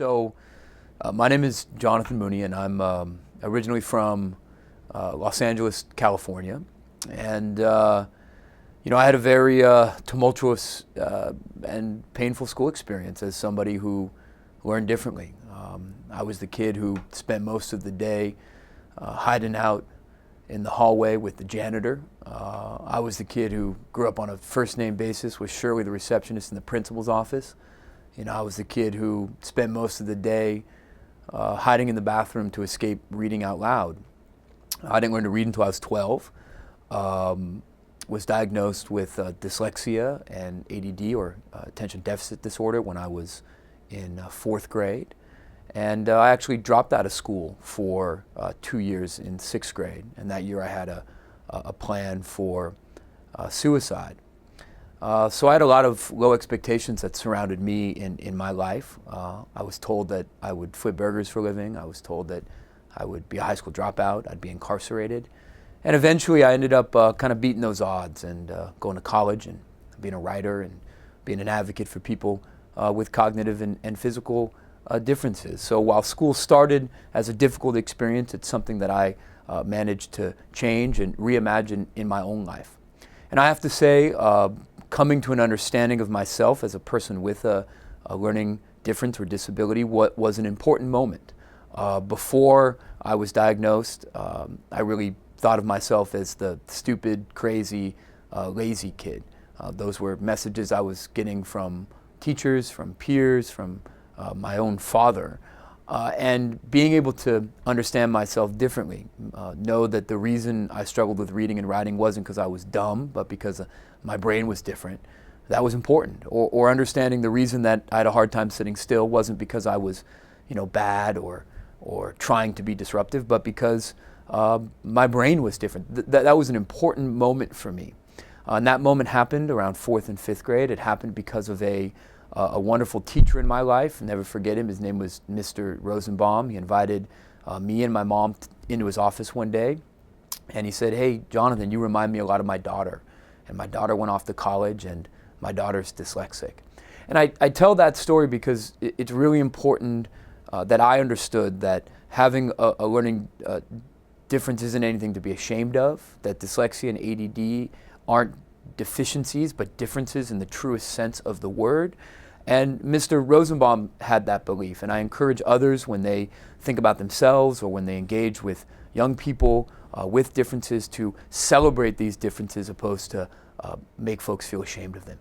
My name is Jonathan Mooney, and I'm originally from Los Angeles, California. And, I had a very tumultuous and painful school experience as somebody who learned differently. I was the kid who spent most of the day hiding out in the hallway with the janitor. I was the kid who grew up on a first-name basis with Shirley, the receptionist in the principal's office. I was the kid who spent most of the day hiding in the bathroom to escape reading out loud. I didn't learn to read until I was 12. Was diagnosed with dyslexia and ADD, or attention deficit disorder, when I was in fourth grade. And I actually dropped out of school for 2 years in sixth grade. And that year I had a plan for suicide. So I had a lot of low expectations that surrounded me in my life. I was told that I would flip burgers for a living. I was told that I would be a high school dropout. I'd be incarcerated. And eventually I ended up kind of beating those odds and going to college and being a writer and being an advocate for people with cognitive and physical differences. So while school started as a difficult experience, it's something that I managed to change and reimagine in my own life. And I have to say, coming to an understanding of myself as a person with a learning difference or disability was an important moment. Before I was diagnosed, I really thought of myself as the stupid, crazy, lazy kid. Those were messages I was getting from teachers, from peers, from my own father. And being able to understand myself differently, know that the reason I struggled with reading and writing wasn't because I was dumb, but because my brain was different, that was important. Or understanding the reason that I had a hard time sitting still wasn't because I was, bad or trying to be disruptive, but because my brain was different. That was an important moment for me. And that moment happened around fourth and fifth grade. It happened because of a wonderful teacher in my life. I'll never forget him. His name was Mr. Rosenbaum. He invited me and my mom into his office one day, and he said, "Hey, Jonathan, you remind me a lot of my daughter." And my daughter went off to college, and my daughter's dyslexic. And I tell that story because it's really important that I understood that having a learning difference isn't anything to be ashamed of, that dyslexia and ADD aren't deficiencies, but differences in the truest sense of the word. And Mr. Rosenbaum had that belief, and I encourage others when they think about themselves or when they engage with young people with differences to celebrate these differences opposed to make folks feel ashamed of them.